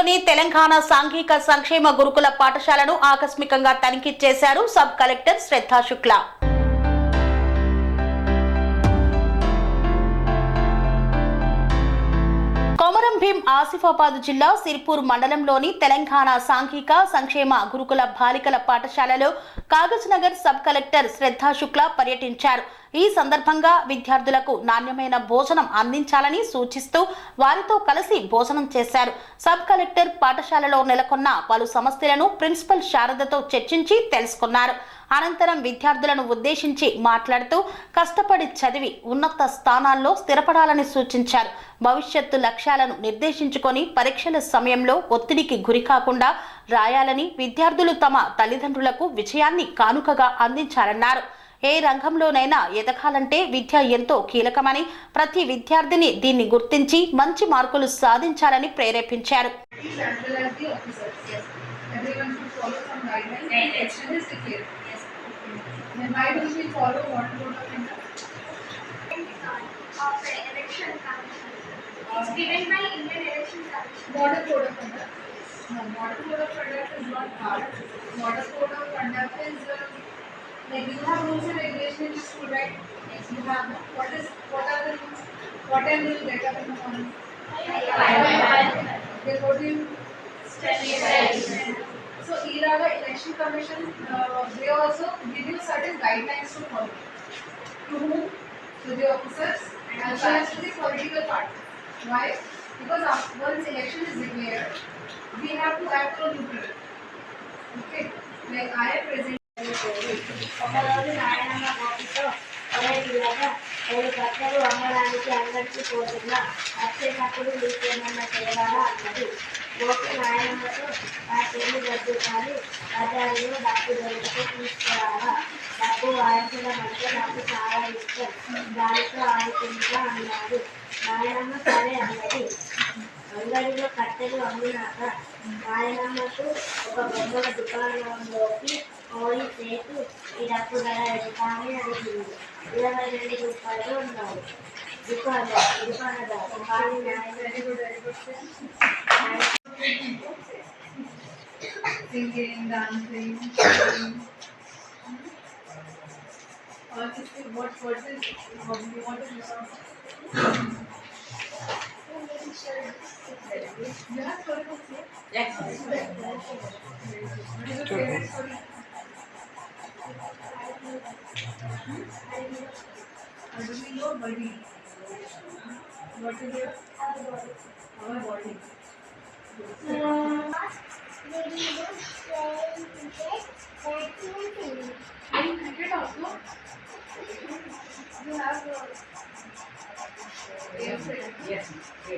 మండలంలోని తెలంగాణ సాంఘిక సంక్షేమ గురుకుల పాఠశాలను ఆకస్మికంగా తనిఖీ చేశారు సబ్ కలెక్టర్ శ్రద్ధా శుక్లా. కొమరం భీం ఆసిఫాబాద్ జిల్లా సిర్పూర్ మండలంలోని తెలంగాణ సాంఘిక సంక్షేమ గురుకుల బాలికల పాఠశాలలో కాగజ్ నగర్ సబ్ కలెక్టర్ శ్రద్ధా శుక్లా పర్యటించారు. ఈ సందర్భంగా విద్యార్థులకు నాణ్యమైన భోజనం అందించాలని సూచిస్తూ వారితో కలిసి భోజనం చేశారు. సబ్ కలెక్టర్ పాఠశాలలో నెలకొన్న పలు సమస్యలను ప్రిన్సిపల్ శారదతో చర్చించి తెలుసుకున్నారు. అనంతరం విద్యార్థులను ఉద్దేశించి మాట్లాడుతూ కష్టపడి చదివి ఉన్నత స్థానాల్లో స్థిరపడాలని సూచించారు. భవిష్యత్తు లక్ష్యాలను నిర్దేశించుకొని పరీక్షల సమయంలో ఒత్తిడికి గురికాకుండా రాయాలని, విద్యార్థులు తమ తల్లిదండ్రులకు విజయాన్ని కానుకగా అందించాలన్నారు. ఏ రంగంలోనైనా ఎదగాలంటే విద్య ఎంతో కీలకమని, ప్రతి విద్యార్థిని దీన్ని గుర్తించి మంచి మార్కులు సాధించాలని ప్రేరేపించారు. Given by Indian Election Commission. Model Code of Conduct. No, Model Code of Conduct is not hard. Model Code of Conduct is like you have rules and regulations in school, right? Yes, you have. What are the rules? What time do you get up in the morning? 5. They go to you study. So, Iraga Election Commission, they also give you certain guidelines to follow. To whom? To the officers and as well as to the political party. Why? Because once election is declared, we have to act on neutral. Okay? Like I am present. డబ్బు వాయించడం అంటే నాకు చాలా ఇష్టం, దానితో ఆడుకుంటా అన్నాడు. నాయనమ్మ సరే అన్నది. అంగడిలో కట్టెలు అమ్మినాక నాయనమ్మకు ఒక బొమ్మల దుకాణంలోకి పోయి సేటు ఈ డబ్బు ధర ఎంత అని అడిగింది. 22 రూపాయలు ఉన్నాడు దుకాణదారు. కానీ Singing, dancing. What is this? What do you want to do? You have story books here? Yes. What is your favorite story? Do we know body? What is your? Our body. Playing cricket also? You have yes. Yes.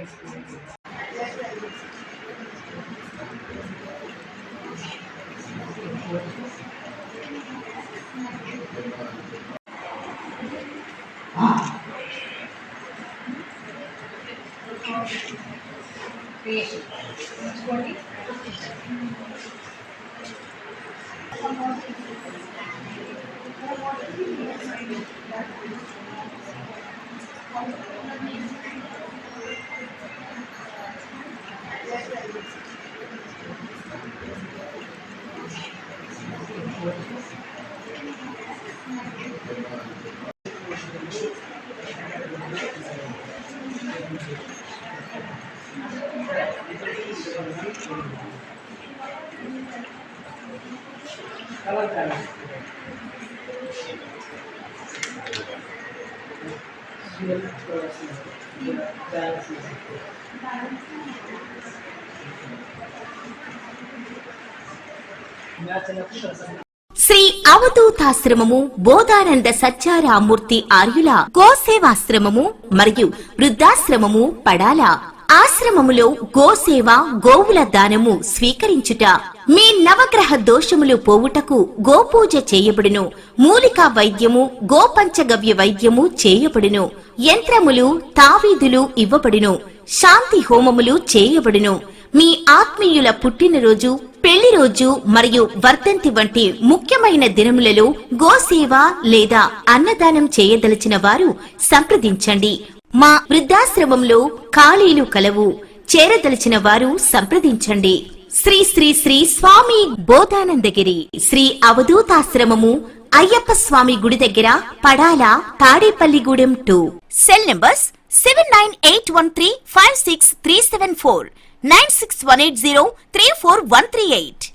Creation. Body. Shri అవధూతాశ్రమము, Bodhananda Satyaramurthy ఆర్యుల గోసేవాశ్రమము మరియు వృద్ధాశ్రమము పడాల. ఆశ్రమములో గోసేవ, గోవుల దానము స్వీకరించుట, మీ నవగ్రహ దోషములు పోవుటకు గోపూజ చేయబడును. మూలికా వైద్యము, గోపంచగవ్య వైద్యము చేయబడును. యంత్రములు, తావీదులు ఇవ్వబడును. శాంతి హోమములు చేయబడును. మీ ఆత్మీయుల పుట్టినరోజు, పెళ్లి రోజు మరియు వర్ధంతి వంటి ముఖ్యమైన దినములలో గోసేవ లేదా అన్నదానం చేయదలిచిన వారు సంప్రదించండి. మా వృద్ధాశ్రమంలో ఖాళీలు కలవు. చేరదలిచిన వారు సంప్రదించండి. శ్రీ శ్రీ శ్రీ స్వామి బోధానందగిరి శ్రీ అవధూతాశ్రమము అయ్యప్ప స్వామి గుడి దగ్గర పడాల తాడేపల్లిగూడెం 2. Cell numbers 7981356374 96180341138.